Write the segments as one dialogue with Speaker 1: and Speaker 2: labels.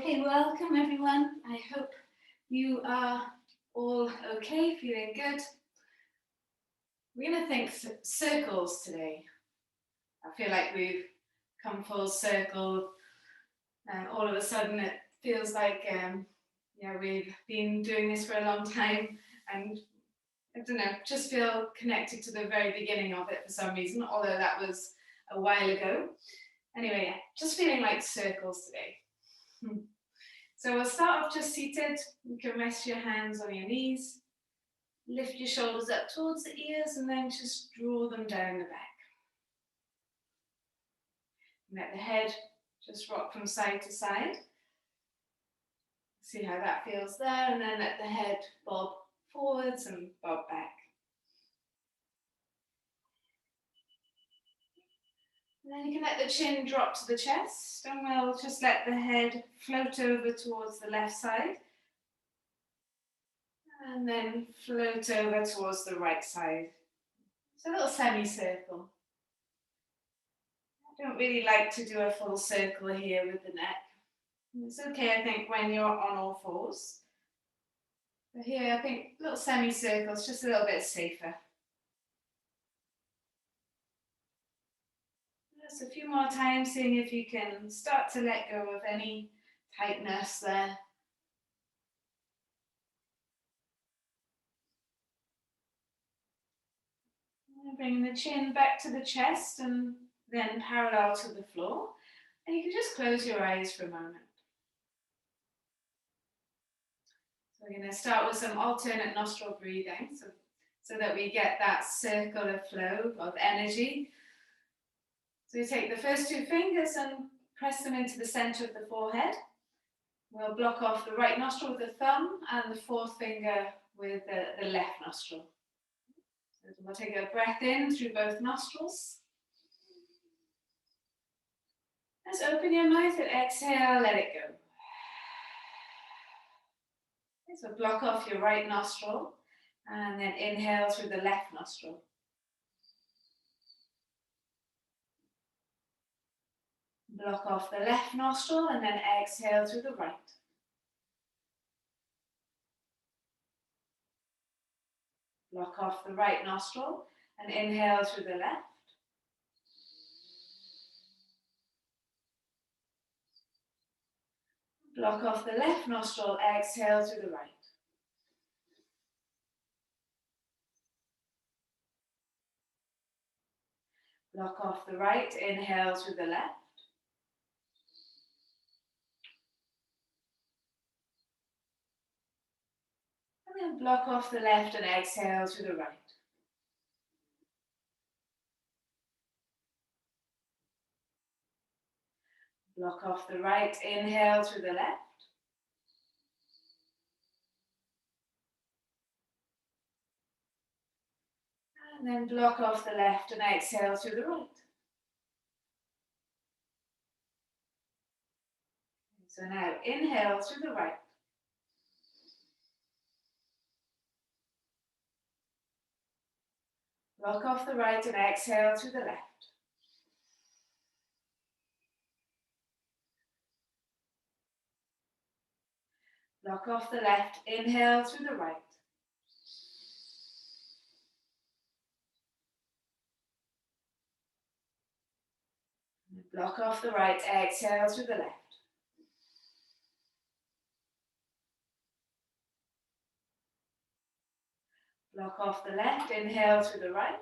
Speaker 1: Okay, welcome everyone. I hope you are all okay, feeling good. We're going to think circles today. I feel like we've come full circle and all of a sudden it feels like we've been doing this for a long time, and I don't know, just feel connected to the very beginning of it for some reason, although that was a while ago. Anyway, just feeling like circles today. So we'll start off just seated. You can rest your hands on your knees, lift your shoulders up towards the ears, and then just draw them down the back. And let the head just rock from side to side. See how that feels there, and then let the head bob forwards and bob back. And then you can let the chin drop to the chest, and we'll just let the head float over towards the left side. And then float over towards the right side. It's a little semicircle. I don't really like to do a full circle here with the neck. It's okay, I think, when you're on all fours. But here, I think little semicircles, just a little bit safer. Just a few more times, seeing if you can start to let go of any tightness there. Bring the chin back to the chest and then parallel to the floor. And you can just close your eyes for a moment. So we're going to start with some alternate nostril breathing so that we get that circular flow of energy. So we take the first two fingers and press them into the center of the forehead. We'll block off the right nostril with the thumb and the fourth finger with the left nostril. So we'll take a breath in through both nostrils. Just open your mouth and exhale, let it go. Okay, so block off your right nostril and then inhale through the left nostril. Block off the left nostril and then exhale through the right. Block off the right nostril and inhale through the left. Block off the left nostril, exhale through the right. Block off the right, inhale through the left. And then block off the left and exhale through the right. Block off the right, inhale through the left. And then block off the left and exhale through the right. So now inhale through the right. Block off the right and exhale through the left. Block off the left, inhale through the right. Block off the right, exhale through the left. Block off the left, inhale through the right.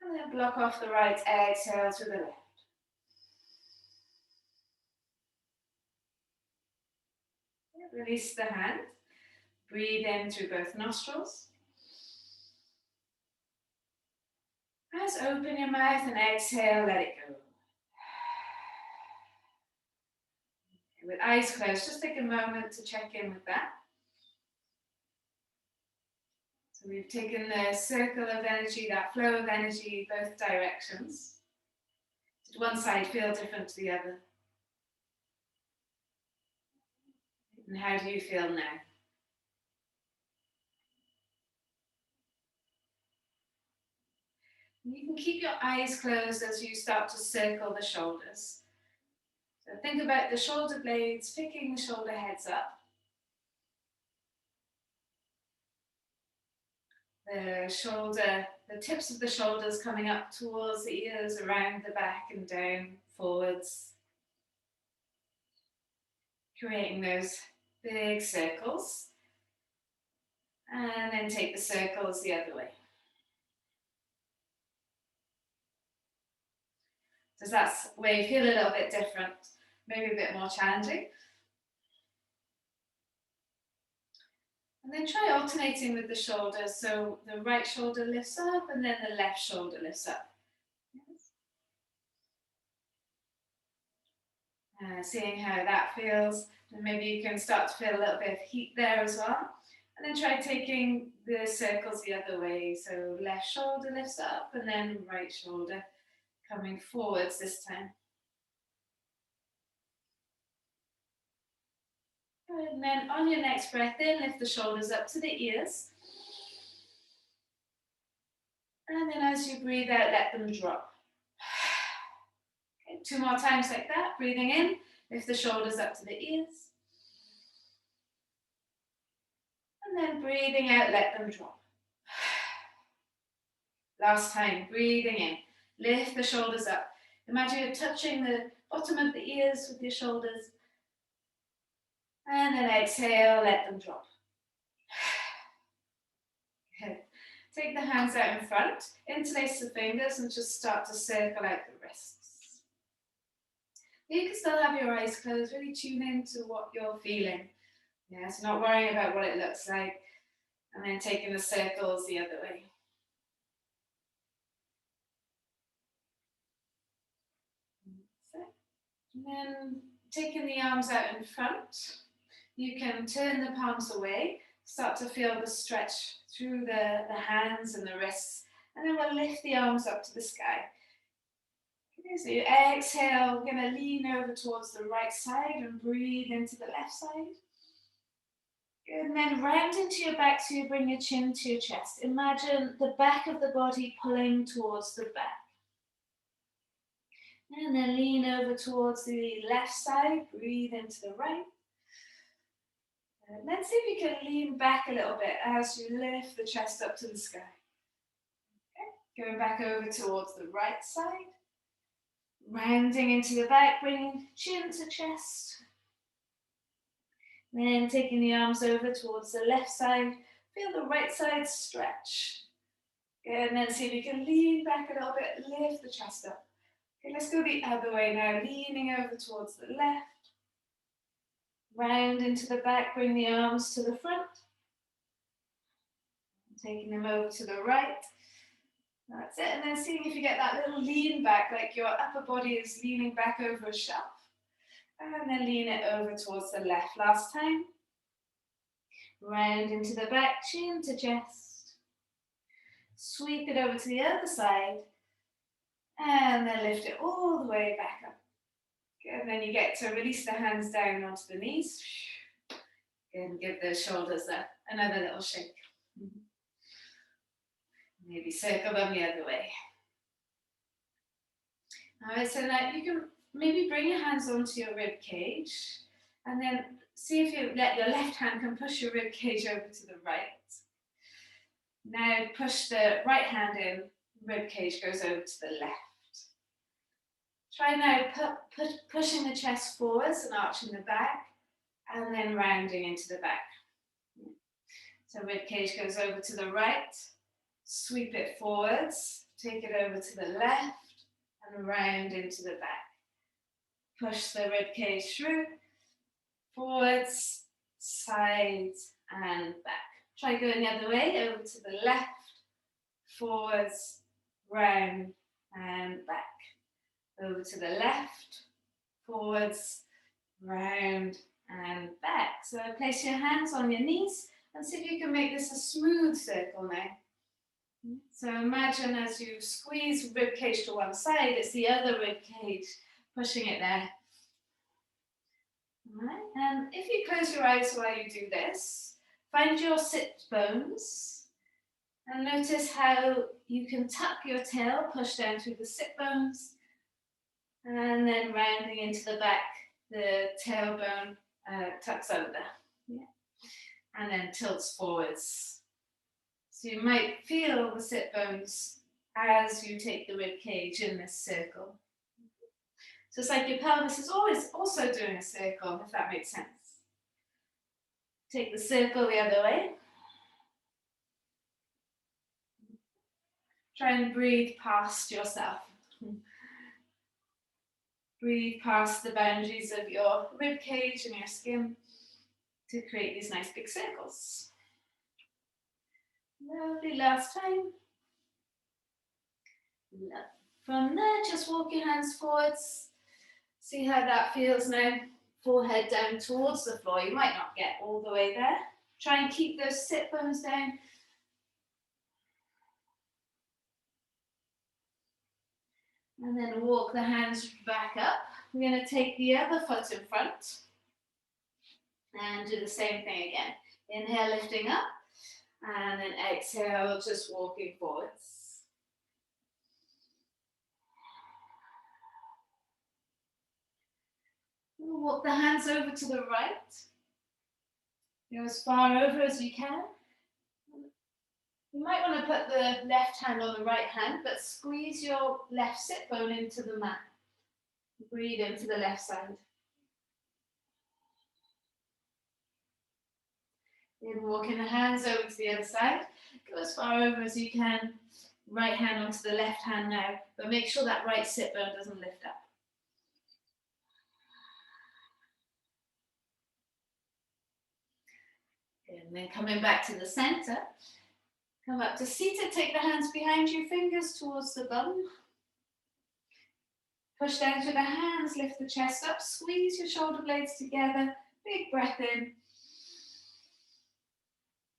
Speaker 1: And then block off the right, exhale through the left. Release the hand. Breathe in through both nostrils. Just open your mouth and exhale, let it go. With eyes closed, just take a moment to check in with that. So we've taken the circle of energy, that flow of energy, both directions. Did one side feel different to the other? And how do you feel now? You can keep your eyes closed as you start to circle the shoulders. So think about the shoulder blades picking the shoulder heads up. The tips of the shoulders coming up towards the ears, around the back and down, forwards. Creating those big circles. And then take the circles the other way. Does that way feel a little bit different? Maybe a bit more challenging? And then try alternating with the shoulders. So the right shoulder lifts up and then the left shoulder lifts up. Seeing how that feels. And maybe you can start to feel a little bit of heat there as well. And then try taking the circles the other way. So left shoulder lifts up and then right shoulder coming forwards this time. Good. And then on your next breath in, lift the shoulders up to the ears. And then as you breathe out, let them drop. Okay, 2 more times like that. Breathing in, lift the shoulders up to the ears. And then breathing out, let them drop. Last time, breathing in, lift the shoulders up. Imagine you're touching the bottom of the ears with your shoulders. And then exhale, let them drop. Good. Take the hands out in front, interlace the fingers and just start to circle out the wrists. You can still have your eyes closed, really tune into what you're feeling. Yeah, so not worrying about what it looks like. And then taking the circles the other way. And then taking the arms out in front, you can turn the palms away, start to feel the stretch through the hands and the wrists, and then we'll lift the arms up to the sky. Okay, so you exhale, we're going to lean over towards the right side and breathe into the left side. Good, and then round into your back so you bring your chin to your chest. Imagine the back of the body pulling towards the back. And then lean over towards the left side, breathe into the right. And then see if you can lean back a little bit as you lift the chest up to the sky. Okay. Going back over towards the right side. Rounding into the back, bringing chin to chest. Then taking the arms over towards the left side. Feel the right side stretch. Good, and then see if you can lean back a little bit, lift the chest up. Okay, let's go the other way now, leaning over towards the left. Round into the back, bring the arms to the front. Taking them over to the right. That's it, and then seeing if you get that little lean back, like your upper body is leaning back over a shelf. And then lean it over towards the left. Last time. Round into the back, chin to chest. Sweep it over to the other side. And then lift it all the way back up. Good. And then you get to release the hands down onto the knees. And give the shoulders another little shake. Maybe circle them the other way. All right, so now you can maybe bring your hands onto your rib cage and then see if you let your left hand can push your rib cage over to the right. Now push the right hand in, rib cage goes over to the left. Try now pushing the chest forwards and arching the back and then rounding into the back. So rib cage goes over to the right, sweep it forwards, take it over to the left and round into the back. Push the rib cage through, forwards, sides and back. Try going the other way, over to the left, forwards, round and back. Over to the left, forwards, round and back. So place your hands on your knees and see if you can make this a smooth circle now. So imagine as you squeeze rib cage to one side, it's the other rib cage pushing it there. All right. And if you close your eyes while you do this, find your sit bones And notice how you can tuck your tail, push down through the sit bones, and then rounding into the back, the tailbone tucks under. Yeah. And then tilts forwards. So you might feel the sit bones as you take the rib cage in this circle. So it's like your pelvis is always also doing a circle, if that makes sense. Take the circle the other way. Try and breathe past yourself. Breathe past the boundaries of your rib cage and your skin to create these nice big circles. Lovely, last time. From there, just walk your hands forwards. See how that feels now. Forehead down towards the floor. You might not get all the way there. Try and keep those sit bones down. And then walk the hands back up. We're going to take the other foot in front and do the same thing again. Inhale, lifting up, and then exhale, just walking forwards. Walk the hands over to the right. Go as far over as you can. You might want to put the left hand on the right hand, but squeeze your left sit bone into the mat. Breathe into the left side. Then walking the hands over to the other side. Go as far over as you can. Right hand onto the left hand now, but make sure that right sit bone doesn't lift up. And then coming back to the center. Come up to seated, take the hands behind you, fingers towards the bum. Push down through the hands, lift the chest up, squeeze your shoulder blades together, big breath in.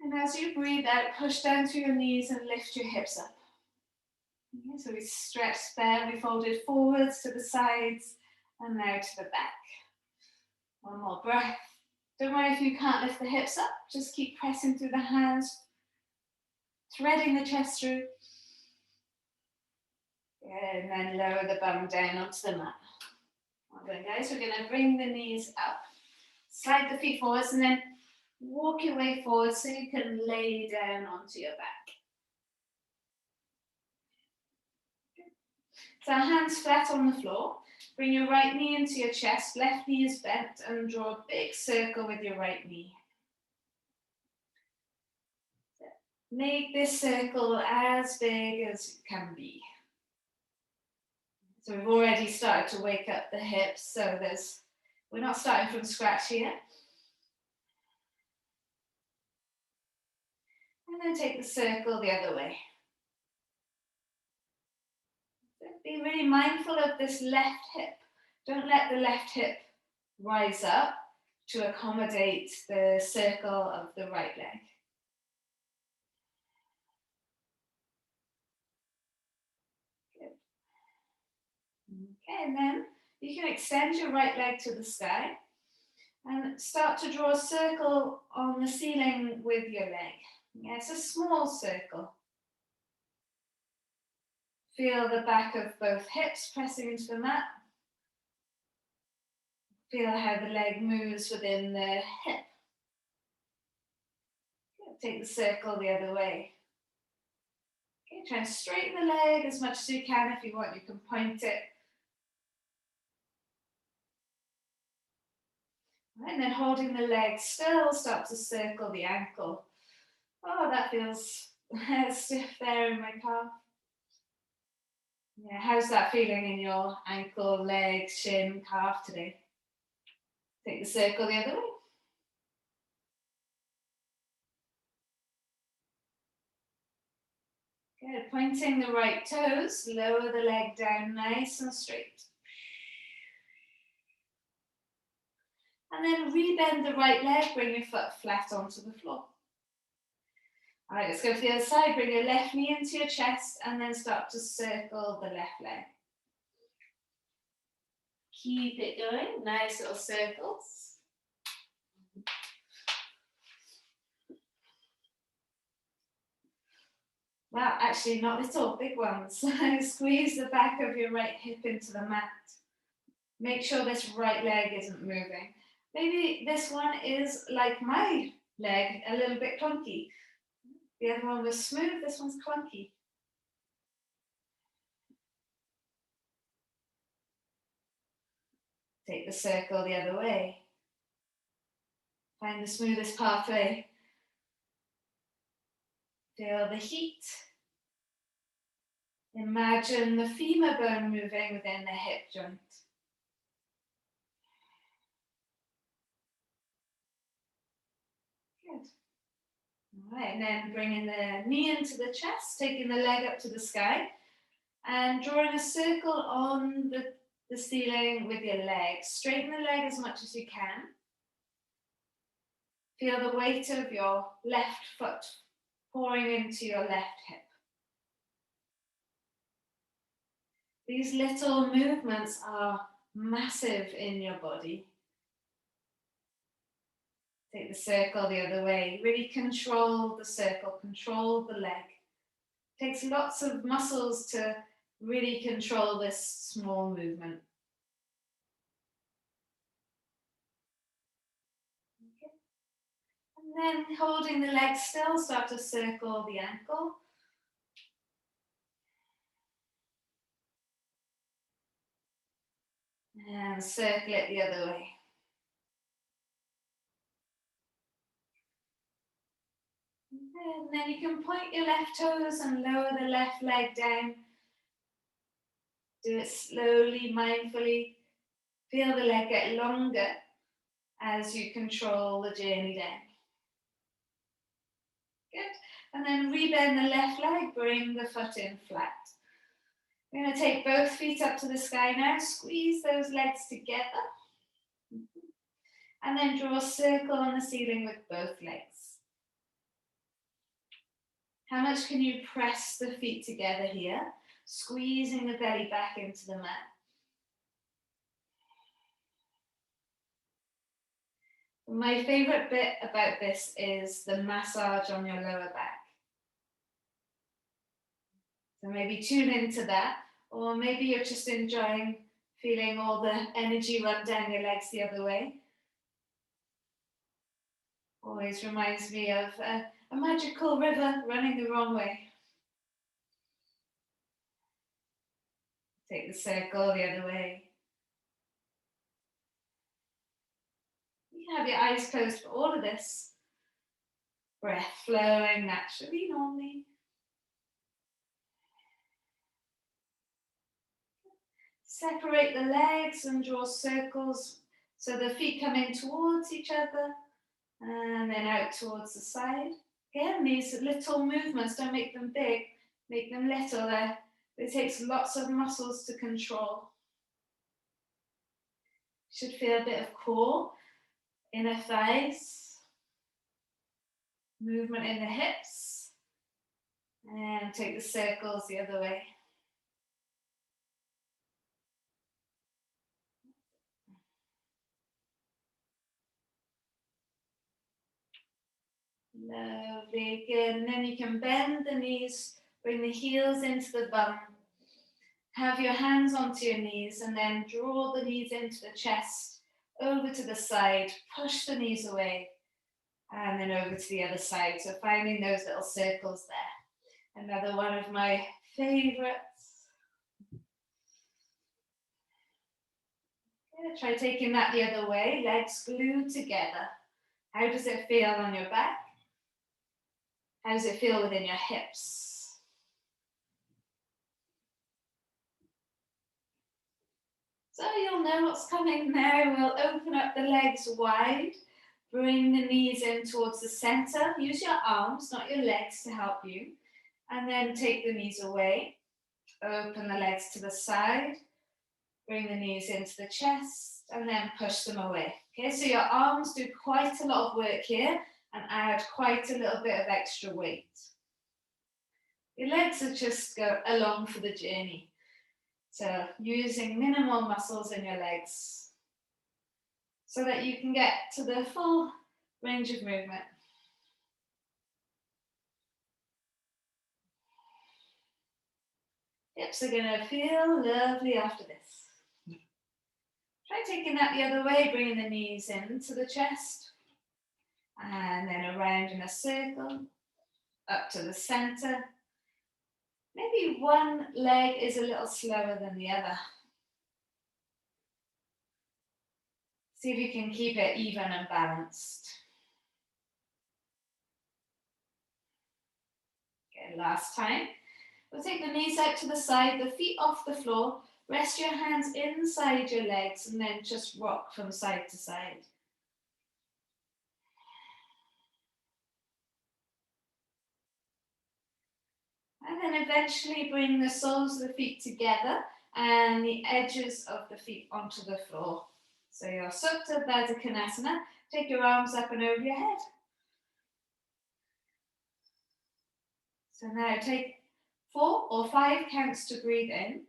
Speaker 1: And as you breathe out, push down through your knees and lift your hips up. Okay, so we stretched there, we folded forwards to the sides and now to the back. One more breath. Don't worry if you can't lift the hips up, just keep pressing through the hands, threading the chest through. And then lower the bum down onto the mat. Well done, guys. We're going to bring the knees up, slide the feet forwards, and then walk your way forward so you can lay down onto your back. So hands flat on the floor. Bring your right knee into your chest, left knee is bent, and draw a big circle with your right knee. Make this circle as big as it can be. So we've already started to wake up the hips, so we're not starting from scratch here. And then take the circle the other way. Be really mindful of this left hip. Don't let the left hip rise up to accommodate the circle of the right leg. Good. Okay, and then you can extend your right leg to the sky and start to draw a circle on the ceiling with your leg. Yeah, it's a small circle. Feel the back of both hips pressing into the mat. Feel how the leg moves within the hip. Take the circle the other way. Okay, try and straighten the leg as much as you can. If you want, you can point it. And then holding the leg still, start to circle the ankle. Oh, that feels stiff there in my calf. Yeah, how's that feeling in your ankle, leg, shin, calf today? Take the circle the other way. Good, pointing the right toes, lower the leg down nice and straight. And then rebend the right leg, bring your foot flat onto the floor. All right, let's go for the other side. Bring your left knee into your chest and then start to circle the left leg. Keep it going, nice little circles. Well, actually not little, big ones. Squeeze the back of your right hip into the mat. Make sure this right leg isn't moving. Maybe this one is like my leg, a little bit clunky. The other one was smooth, this one's clunky. Take the circle the other way. Find the smoothest pathway. Feel the heat. Imagine the femur bone moving within the hip joint. Good. All right, and then bringing the knee into the chest, taking the leg up to the sky, and drawing a circle on the ceiling with your leg. Straighten the leg as much as you can. Feel the weight of your left foot pouring into your left hip. These little movements are massive in your body. Take the circle the other way. Really control the circle, control the leg. It takes lots of muscles to really control this small movement. Okay. And then holding the leg still, start to circle the ankle. And circle it the other way. And then you can point your left toes and lower the left leg down. Do it slowly, mindfully. Feel the leg get longer as you control the journey down. Good. And then rebend the left leg, bring the foot in flat. We're going to take both feet up to the sky now. Squeeze those legs together. And then draw a circle on the ceiling with both legs. How much can you press the feet together here? Squeezing the belly back into the mat. My favorite bit about this is the massage on your lower back. So maybe tune into that, or maybe you're just enjoying feeling all the energy run down your legs the other way. Always reminds me of a magical river running the wrong way. Take the circle the other way. You can have your eyes closed for all of this. Breath flowing naturally, normally. Separate the legs and draw circles so the feet come in towards each other and then out towards the side. Again, these little movements, don't make them big, make them little. It takes lots of muscles to control. Should feel a bit of core, inner thighs, movement in the hips, and take the circles the other way. Lovely, good. And then you can bend the knees, bring the heels into the bum. Have your hands onto your knees and then draw the knees into the chest, over to the side, push the knees away, and then over to the other side. So finding those little circles there. Another one of my favorites. Yeah, try taking that the other way, legs glued together. How does it feel on your back? How does it feel within your hips? So you'll know what's coming now. We'll open up the legs wide. Bring the knees in towards the center. Use your arms, not your legs, to help you. And then take the knees away. Open the legs to the side. Bring the knees into the chest and then push them away. Okay, so your arms do quite a lot of work here and add quite a little bit of extra weight. Your legs are just go along for the journey. So using minimal muscles in your legs so that you can get to the full range of movement. Hips are going to feel lovely after this. Try taking that the other way, bringing the knees into the chest. And then around in a circle, up to the center. Maybe one leg is a little slower than the other. See if you can keep it even and balanced. Okay, last time. We'll take the knees out to the side, the feet off the floor. Rest your hands inside your legs and then just rock from side to side. And then eventually bring the soles of the feet together and the edges of the feet onto the floor. So your Supta Baddha Konasana, take your arms up and over your head. So now take 4 or 5 counts to breathe in.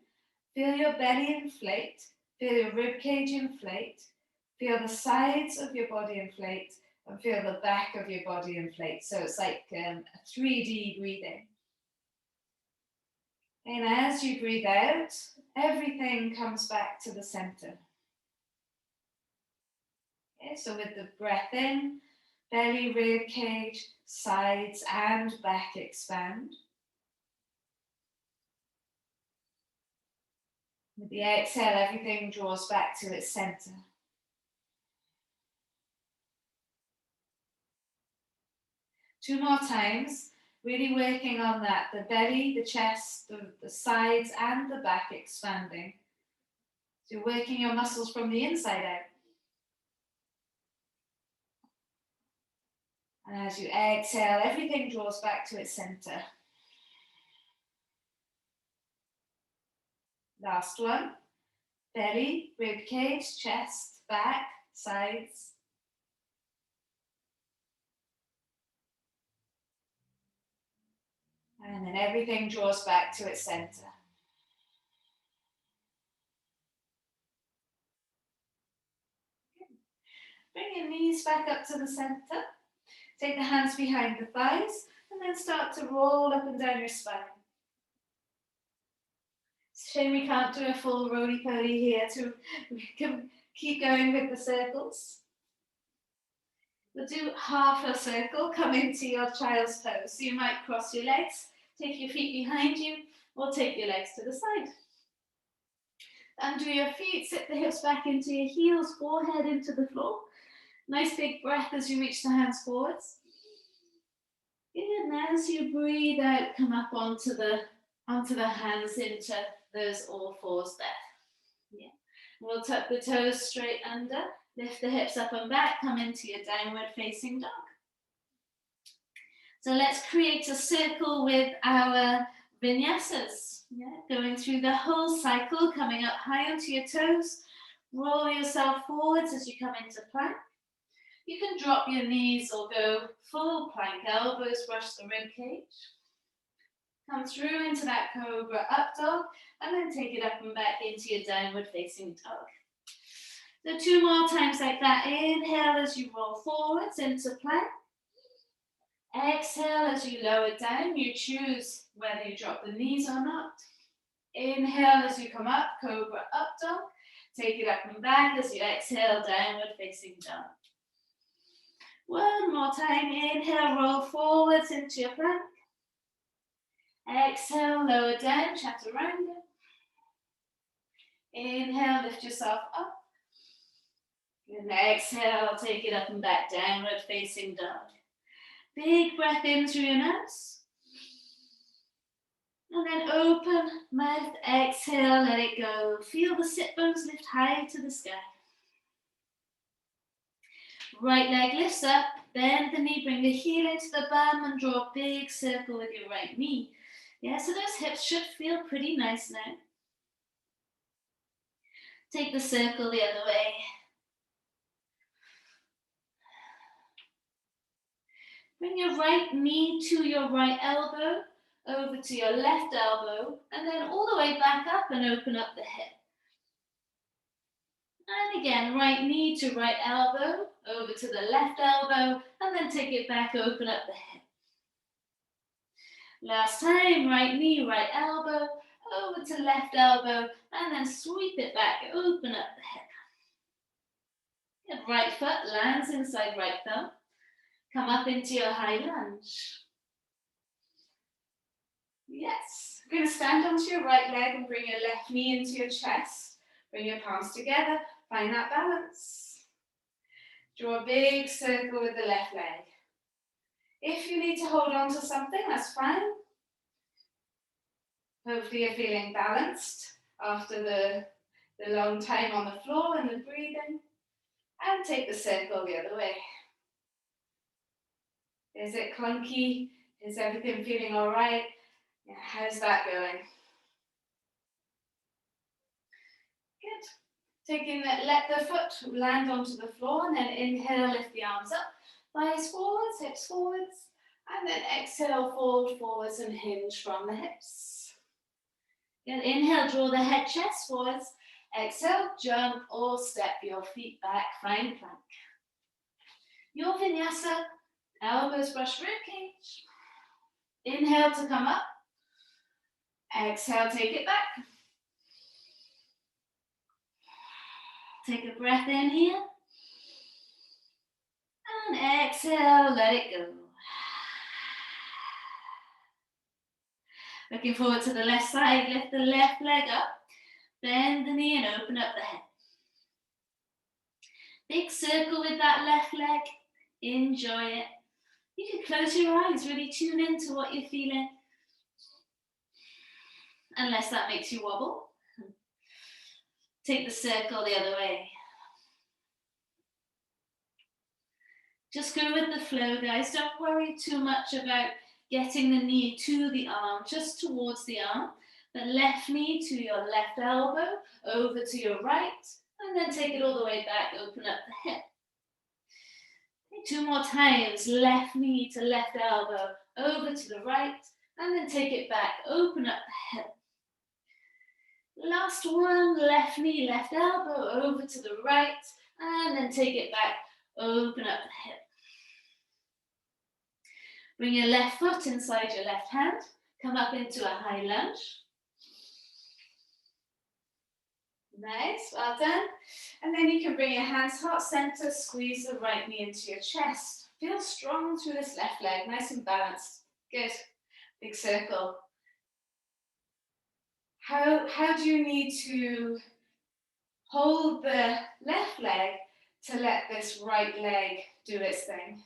Speaker 1: Feel your belly inflate, feel your rib cage inflate, feel the sides of your body inflate, and feel the back of your body inflate. So it's like a 3D breathing. And as you breathe out, everything comes back to the center. Okay, so with the breath in, belly, rib cage, sides and back expand. With the exhale, everything draws back to its center. Two more times, really working on that, the belly, the chest, the sides and the back expanding. So you're working your muscles from the inside out. And as you exhale, everything draws back to its center. Last one. Belly, rib cage, chest, back, sides. And then everything draws back to its center. Bring your knees back up to the center. Take the hands behind the thighs and then start to roll up and down your spine. It's a shame we can't do a full roly-poly here to keep going with the circles. We'll do half a circle, come into your child's pose. So you might cross your legs, take your feet behind you, or take your legs to the side. Undo your feet, sit the hips back into your heels, forehead into the floor. Nice big breath as you reach the hands forwards. Good, and as you breathe out, come up onto the hands into those all fours there. Yeah. We'll tuck the toes straight under, lift the hips up and back, come into your downward facing dog. So let's create a circle with our vinyasas. Yeah, going through the whole cycle, coming up high onto your toes. Roll yourself forwards as you come into plank. You can drop your knees or go full plank, elbows brush the rib cage. Come through into that cobra up dog, and then take it up and back into your downward facing dog. So 2 more times like that. Inhale as you roll forwards into plank. Exhale as you lower down. You choose whether you drop the knees or not. Inhale as you come up, cobra up dog. Take it up and back as you exhale, downward facing dog. 1 more time. Inhale, roll forwards into your plank. Exhale, lower down, chaturanga. Inhale, lift yourself up. And exhale, take it up and back, downward facing dog. Big breath in through your nose. And then open mouth, exhale, let it go. Feel the sit bones lift high to the sky. Right leg lifts up, bend the knee, bring the heel into the bum and draw a big circle with your right knee. Yeah, so those hips should feel pretty nice now. Take the circle the other way. Bring your right knee to your right elbow, over to your left elbow, and then all the way back up and open up the hip. And again, right knee to right elbow, over to the left elbow, and then take it back, open up the hip. Last time, right knee, right elbow, over to left elbow, and then sweep it back, open up the hip. Good. Right foot lands inside right thumb. Come up into your high lunge. Yes. We're going to stand onto your right leg and bring your left knee into your chest. Bring your palms together. Find that balance. Draw a big circle with the left leg. If you need to hold on to something, that's fine. Hopefully you're feeling balanced after the long time on the floor and the breathing. And take the circle the other way. Is it clunky? Is everything feeling all right? Yeah, how's that going? Good. Let the foot land onto the floor, and then inhale, lift the arms up. Thighs forwards, hips forwards. And then exhale, fold forwards and hinge from the hips. Good. Inhale, draw the head, chest forwards. Exhale, jump or step your feet back, find plank. Your vinyasa, elbows brush ribcage. Inhale to come up. Exhale, take it back. Take a breath in here. And exhale, let it go. Looking forward to the left side. Lift the left leg up. Bend the knee and open up the head. Big circle with that left leg. Enjoy it. You can close your eyes, really tune into what you're feeling. Unless that makes you wobble. Take the circle the other way. Just go with the flow, guys. Don't worry too much about getting the knee to the arm, just towards the arm. The left knee to your left elbow, over to your right, and then take it all the way back, open up the hip. Two more times, left knee to left elbow, over to the right, and then take it back, open up the hip. Last one, left knee, left elbow, over to the right, and then take it back, open up the hip. Bring your left foot inside your left hand, come up into a high lunge. Nice, well done. And then you can bring your hands heart center, squeeze the right knee into your chest. Feel strong through this left leg, nice and balanced. Good, big circle. How do you need to hold the left leg to let this right leg do its thing?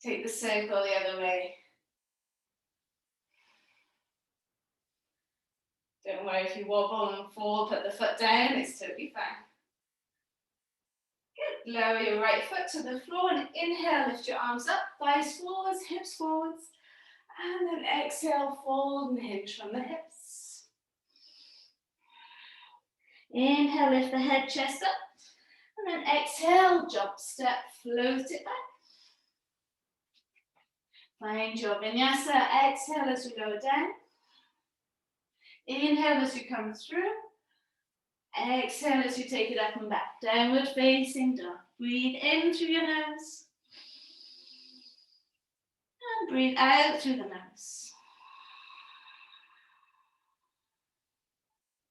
Speaker 1: Take the circle the other way. Don't worry if you wobble and fall, put the foot down, it's totally fine. Good. Lower your right foot to the floor and inhale, lift your arms up, thighs forwards, hips forwards. And then exhale, fold and hinge from the hips. Inhale, lift the head, chest up. And then exhale, jump, step, float it back. Find your vinyasa. Exhale as we lower down. Inhale as you come through. Exhale as you take it up and back. Downward facing dog. Breathe in through your nose. And breathe out through the nose.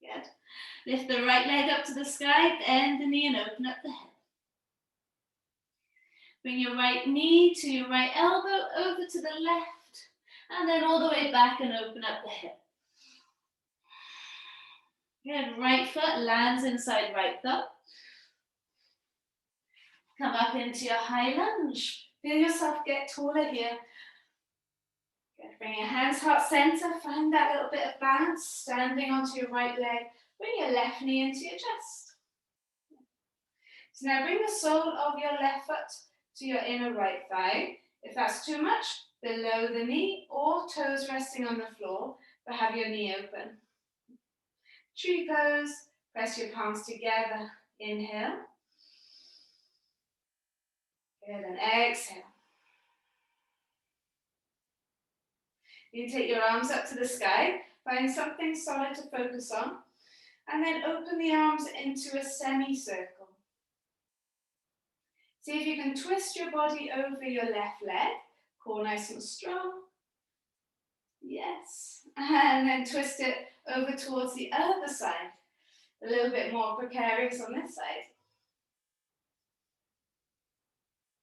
Speaker 1: Good. Lift the right leg up to the sky, bend the knee and open up the head. Bring your right knee to your right elbow, over to the left, and then all the way back and open up the hip. Good, right foot lands inside right thumb. Come up into your high lunge. Feel yourself get taller here. Good. Bring your hands heart center, find that little bit of balance, standing onto your right leg. Bring your left knee into your chest. So now bring the sole of your left foot to your inner right thigh. If that's too much, below the knee or toes resting on the floor, but have your knee open. Tree pose, press your palms together. Inhale. Good, and exhale. You take your arms up to the sky, find something solid to focus on, and then open the arms into a semicircle. See if you can twist your body over your left leg, core nice and strong. Yes. And then twist it over towards the other side. A little bit more precarious on this side.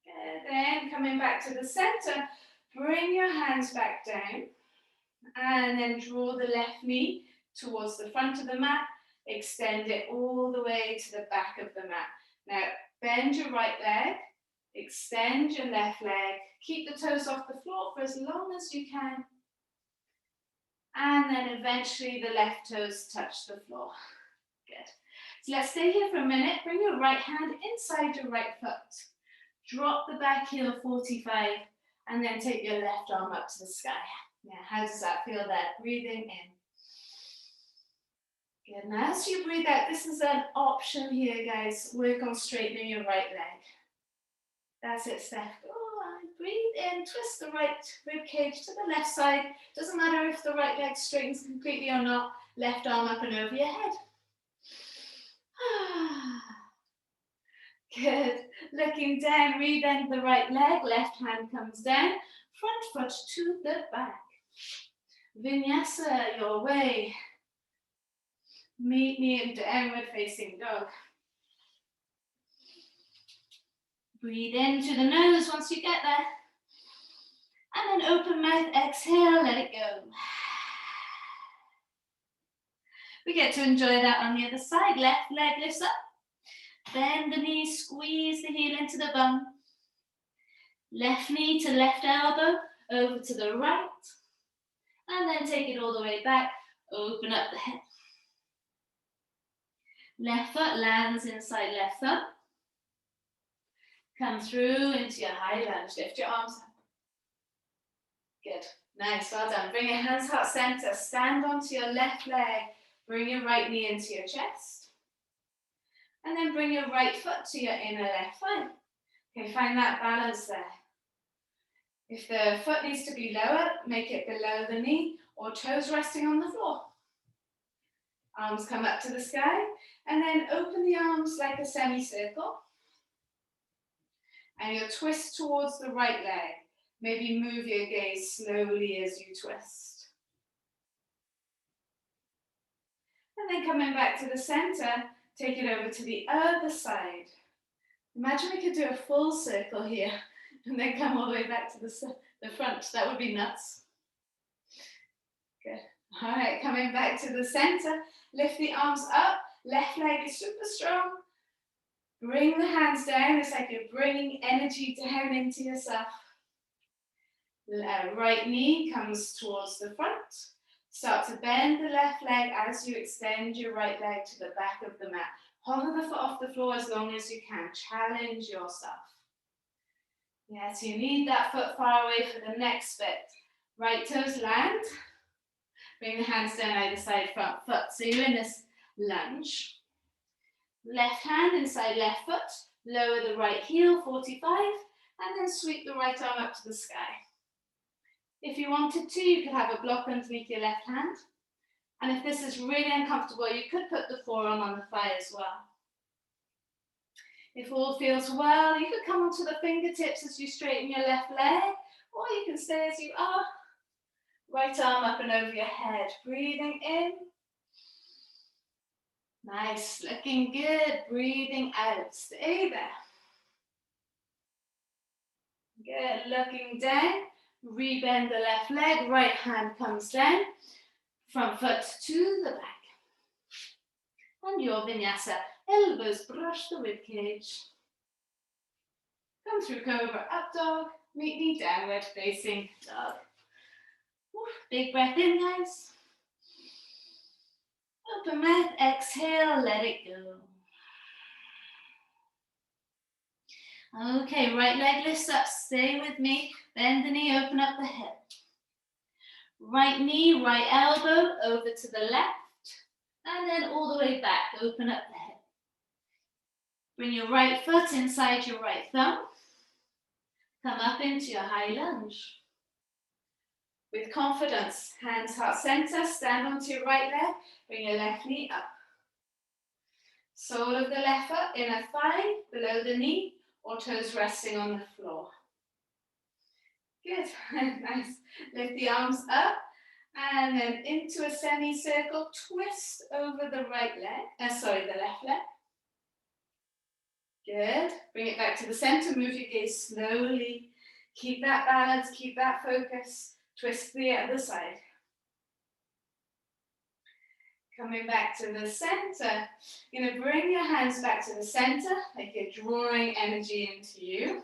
Speaker 1: Good. Then coming back to the center, bring your hands back down and then draw the left knee towards the front of the mat. Extend it all the way to the back of the mat. Now, bend your right leg, extend your left leg, keep the toes off the floor for as long as you can. And then eventually the left toes touch the floor. Good. So let's stay here for a minute. Bring your right hand inside your right foot. Drop the back heel 45 and then take your left arm up to the sky. Yeah, how does that feel there? Breathing in. Good. Now as you breathe out, this is an option here, guys. Work on straightening your right leg. That's it, Steph. Go on, breathe in, twist the right rib cage to the left side. Doesn't matter if the right leg straightens completely or not. Left arm up and over your head. Good. Looking down, rebend the right leg, left hand comes down, front foot to the back. Vinyasa your way. Meet me in downward facing dog. Breathe into the nose once you get there. And then open mouth, exhale, let it go. We get to enjoy that on the other side. Left leg lifts up. Bend the knee, squeeze the heel into the bum. Left knee to left elbow, over to the right. And then take it all the way back. Open up the hip. Left foot lands inside left thumb. Come through into your high lunge. Lift your arms up. Good. Nice. Well done. Bring your hands heart center. Stand onto your left leg. Bring your right knee into your chest. And then bring your right foot to your inner left thigh. Okay, find that balance there. If the foot needs to be lower, make it below the knee or toes resting on the floor. Arms come up to the sky and then open the arms like a semicircle. And you'll twist towards the right leg. Maybe move your gaze slowly as you twist. And then coming back to the center, take it over to the other side. Imagine we could do a full circle here and then come all the way back to the front. That would be nuts. Good. All right, coming back to the center, lift the arms up, left leg is super strong. Bring the hands down, it's like you're bringing energy down into yourself. Right knee comes towards the front. Start to bend the left leg as you extend your right leg to the back of the mat. Hover the foot off the floor as long as you can. Challenge yourself. Yes, you need that foot far away for the next bit. Right toes land. Bring the hands down either side, front foot. So you're in this lunge. Left hand inside left foot. Lower the right heel, 45. And then sweep the right arm up to the sky. If you wanted to, you could have a block underneath your left hand. And if this is really uncomfortable, you could put the forearm on the thigh as well. If all feels well, you could come onto the fingertips as you straighten your left leg, or you can stay as you are. Right arm up and over your head. Breathing in. Nice, looking good. Breathing out. Stay there. Good, looking down. Rebend the left leg, right hand comes down, front foot to the back. And your vinyasa, elbows brush the ribcage. Come through cobra, up dog, meet me downward facing dog. Big breath in, guys. Open mouth, exhale, let it go. Okay, right leg lifts up, stay with me. Bend the knee, open up the hip. Right knee, right elbow, over to the left. And then all the way back, open up the hip. Bring your right foot inside your right thumb. Come up into your high lunge. With confidence, hands heart center, stand onto your right leg, bring your left knee up. Sole of the left foot, inner thigh, below the knee, or toes resting on the floor. Good, nice. Lift the arms up And then into a semicircle, twist over the right leg, the left leg. Good. Bring it back to the center, move your gaze slowly. Keep that balance, keep that focus. Twist the other side. Coming back to the center, you're going to bring your hands back to the center, like you're drawing energy into you.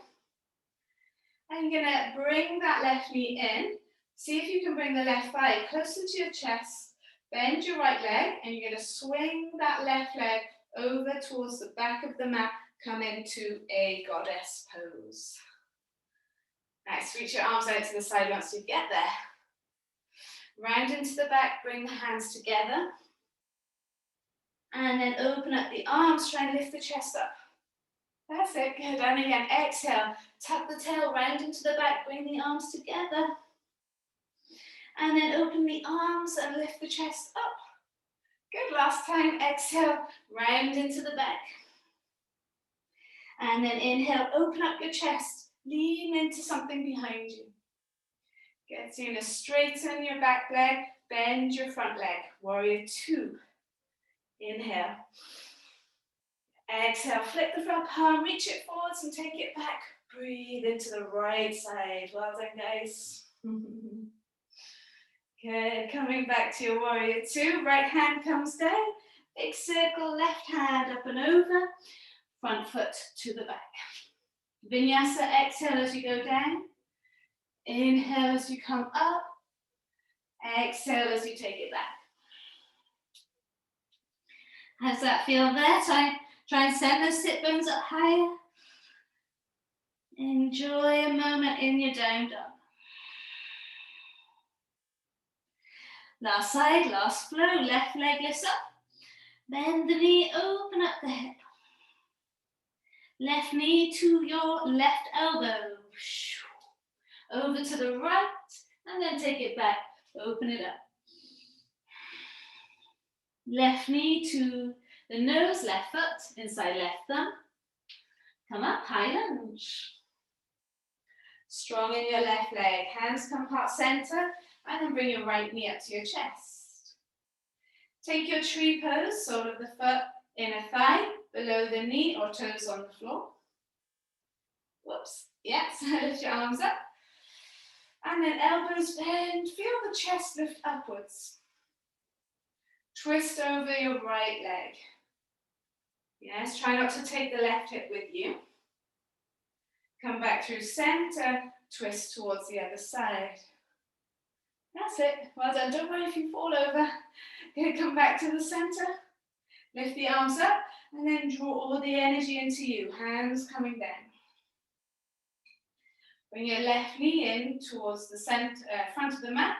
Speaker 1: And you're going to bring that left knee in. See if you can bring the left thigh closer to your chest. Bend your right leg, and you're going to swing that left leg over towards the back of the mat. Come into a goddess pose. Nice, reach your arms out to the side once you get there. Round into the back, bring the hands together. And then open up the arms, try and lift the chest up. That's it, good. And again, exhale, tuck the tail round into the back, bring the arms together. And then open the arms and lift the chest up. Good, last time, exhale, round into the back. And then inhale, open up your chest, lean into something behind you. Good, so you're going to straighten your back leg, bend your front leg. Warrior two. Inhale. Exhale, flip the front palm, reach it forwards and take it back. Breathe into the right side. Well done, guys. Good, coming back to your warrior two. Right hand comes down. Big circle, left hand up and over. Front foot to the back. Vinyasa, exhale as you go down. Inhale as you come up. Exhale as you take it back. How does that feel there? Try and send those sit bones up higher. Enjoy a moment in your down dog. Last side, last flow. Left leg lifts up. Bend the knee, open up the hip. Left knee to your left elbow. Over to the right, and then take it back. Open it up. Left knee to the nose, left foot, inside left thumb. Come up, high lunge. Strong in your left leg. Hands come heart center, and then bring your right knee up to your chest. Take your tree pose, sole of the foot, inner thigh, below the knee or toes on the floor. Whoops. Yes, lift your arms up. And then elbows bend. Feel the chest lift upwards. Twist over your right leg. Yes, try not to take the left hip with you. Come back through center, twist towards the other side. That's it. Well done. Don't worry if you fall over. Okay, come back to the center. Lift the arms up and then draw all the energy into you. Hands coming down. Bring your left knee in towards the center, front of the mat.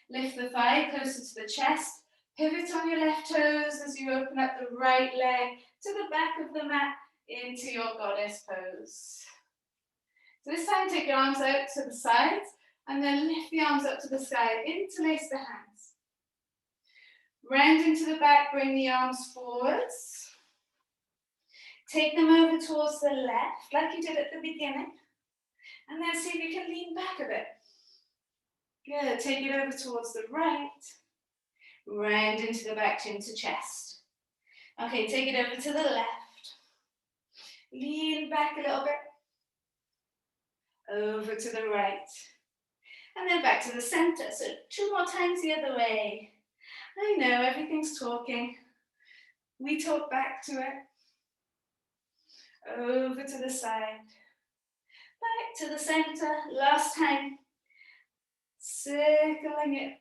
Speaker 1: Lift the thigh closer to the chest. Pivot on your left toes as you open up the right leg to the back of the mat into your goddess pose. So this time take your arms out to the sides and then lift the arms up to the sky. Interlace the hands. Round into the back, bring the arms forwards. Take them over towards the left like you did at the beginning. And then see if you can lean back a bit. Good, take it over towards the right. Round into the back, chin to chest. Okay, take it over to the left. Lean back a little bit. Over to the right. And then back to the center. So 2 more times the other way. I know, everything's talking. We talk back to it. Over to the side. Back to the center. Last time. Circling it.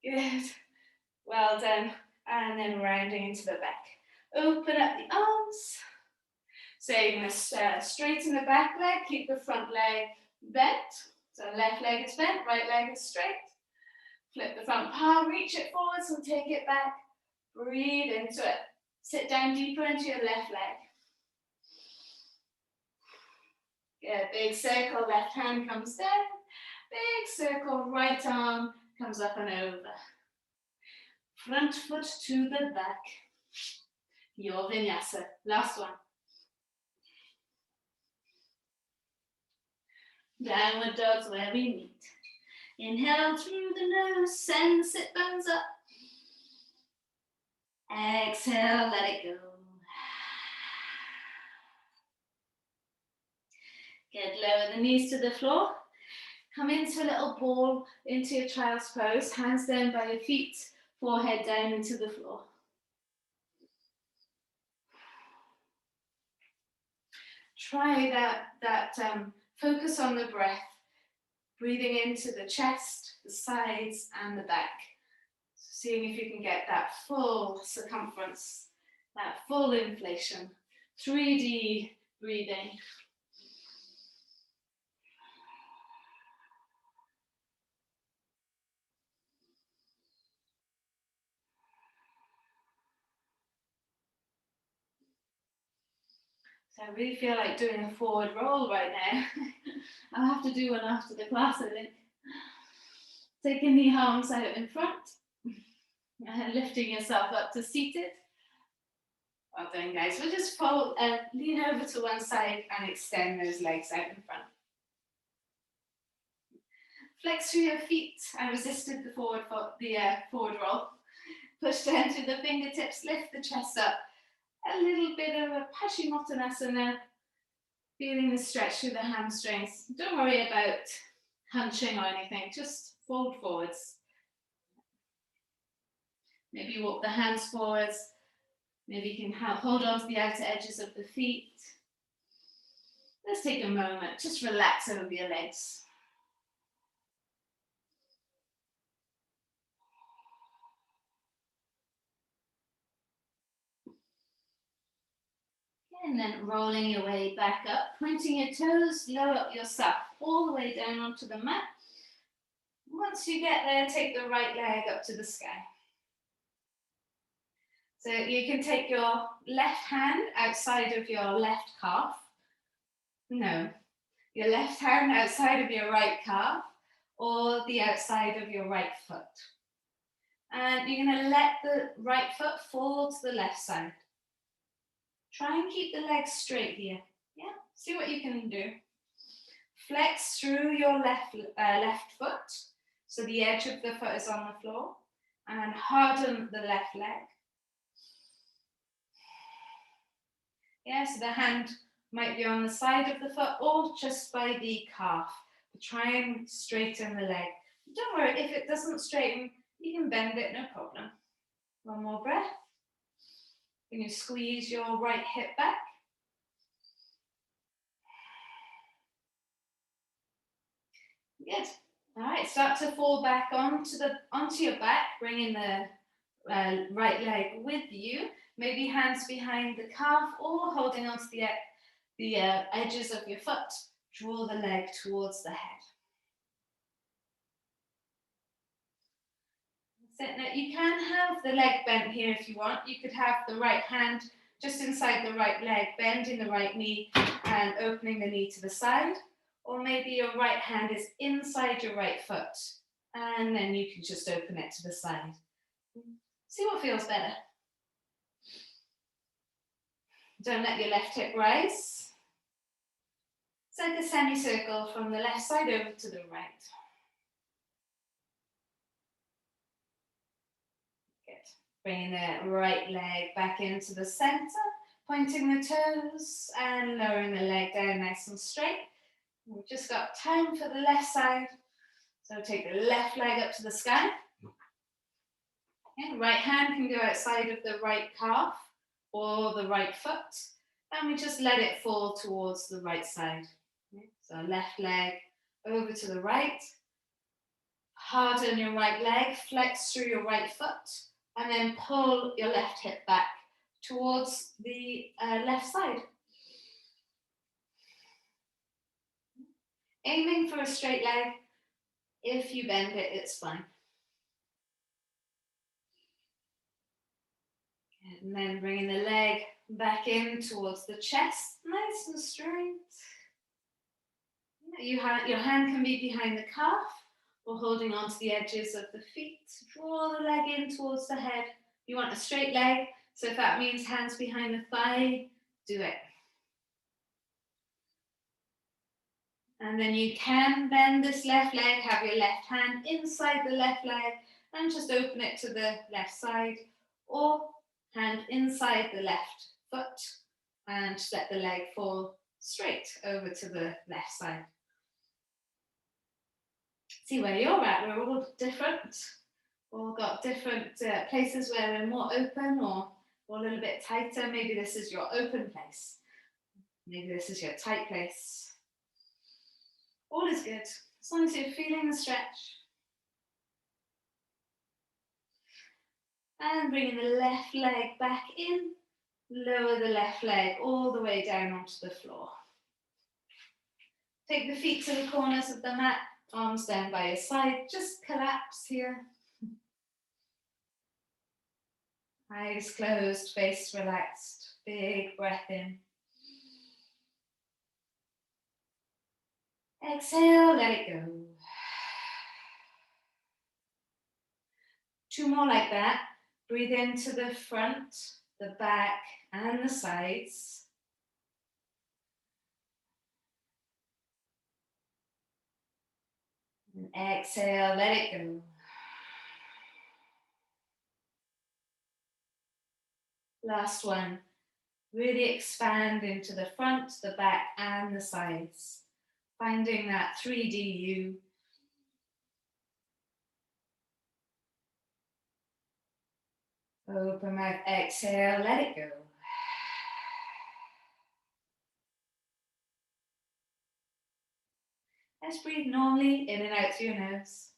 Speaker 1: Good. Well done. And then rounding into the back. Open up the arms. So you're going to straighten the back leg. Keep the front leg bent. So left leg is bent, right leg is straight. Flip the front palm, reach it forwards and take it back. Breathe into it. Sit down deeper into your left leg. Good. Big circle, left hand comes down. Big circle, right arm comes up and over. Front foot to the back. Your vinyasa. Last one. Downward dogs where we meet. Inhale through the nose, send the sit bones up. Exhale, let it go. Good, lower the knees to the floor. Come into a little ball, into your child's pose, hands down by your feet, forehead down into the floor. Try that focus on the breath, breathing into the chest, the sides, and the back. So seeing if you can get that full circumference, that full inflation, 3D breathing. So I really feel like doing a forward roll right now. I'll have to do one after the class, I think. Taking the arms out in front and lifting yourself up to seated. Well done, guys. We'll just fold, lean over to one side and extend those legs out in front. Flex through your feet. I resisted the forward roll. Push down to the fingertips, lift the chest up. A little bit of a Paschimottanasana, feeling the stretch through the hamstrings. Don't worry about hunching or anything, just fold forwards. Maybe walk the hands forwards. Maybe you can hold on to the outer edges of the feet. Let's take a moment, just relax over your legs. And then rolling your way back up, pointing your toes, lower up yourself all the way down onto the mat. Once you get there, take the right leg up to the sky. So you can take your left hand outside of your left calf. No, your left hand outside of your right calf or the outside of your right foot. And you're going to let the right foot fall to the left side. Try and keep the legs straight here. Yeah, see what you can do. Flex through your left foot, so the edge of the foot is on the floor, and harden the left leg. Yeah, so the hand might be on the side of the foot or just by the calf. But try and straighten the leg. Don't worry, if it doesn't straighten, you can bend it, no problem. One more breath. Can you squeeze your right hip back? Good. All right, start to fall back onto your back, bringing the right leg with you. Maybe hands behind the calf or holding onto the edges of your foot. Draw the leg towards the head. Now, you can have the leg bent here if you want. You could have the right hand just inside the right leg, bending the right knee and opening the knee to the side. Or maybe your right hand is inside your right foot and then you can just open it to the side. See what feels better. Don't let your left hip rise. It's like a semicircle from the left side over to the right. Good. Bringing the right leg back into the center, pointing the toes and lowering the leg down nice and straight. We've just got time for the left side. So take the left leg up to the sky. Okay, right hand can go outside of the right calf or the right foot. And we just let it fall towards the right side. Okay, so left leg over to the right. Harden your right leg, flex through your right foot, and then pull your left hip back towards the left side. Aiming for a straight leg. If you bend it, it's fine. And then bringing the leg back in towards the chest, nice and straight. Your hand can be behind the calf or holding onto the edges of the feet. Draw the leg in towards the head. You want a straight leg, so if that means hands behind the thigh, do it. And then you can bend this left leg, have your left hand inside the left leg and just open it to the left side, or hand inside the left foot and just let the leg fall straight over to the left side. See where you're at. We're all different. All got different places where we're more open or a little bit tighter. Maybe this is your open place. Maybe this is your tight place. All is good, as long as you're feeling the stretch. And bringing the left leg back in, lower the left leg all the way down onto the floor. Take the feet to the corners of the mat, arms down by your side, just collapse here. Eyes closed, face relaxed, big breath in. Exhale, let it go. 2 more like that. Breathe into the front, the back, and the sides. And exhale, let it go. Last one. Really expand into the front, the back, and the sides. Finding that 3D U. Open mouth, exhale, let it go. Let's breathe normally, in and out through your nose.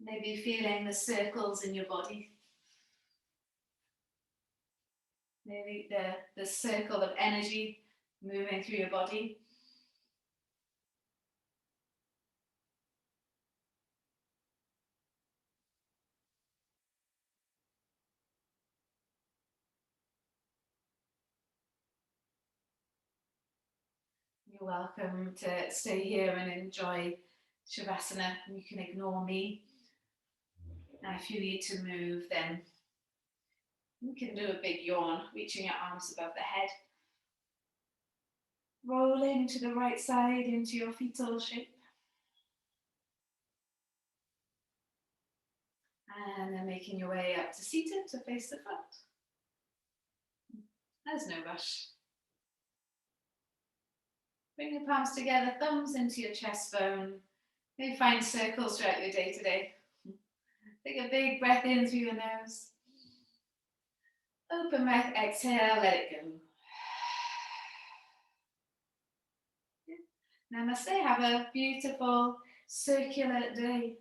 Speaker 1: Maybe feeling the circles in your body. Maybe the circle of energy moving through your body. You're welcome to stay here and enjoy Shavasana. You can ignore me. And if you need to move, then you can do a big yawn, reaching your arms above the head. Rolling to the right side into your fetal shape. And then making your way up to seated to face the front. There's no rush. Bring your palms together, thumbs into your chest bone. Maybe find circles throughout your day today. Take a big breath in through your nose. Open mouth, exhale, let it go. Namaste, have a beautiful circular day.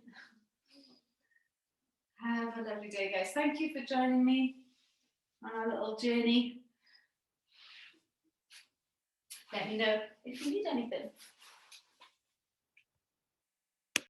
Speaker 1: Have a lovely day, guys. Thank you for joining me on our little journey. Let me know if you need anything.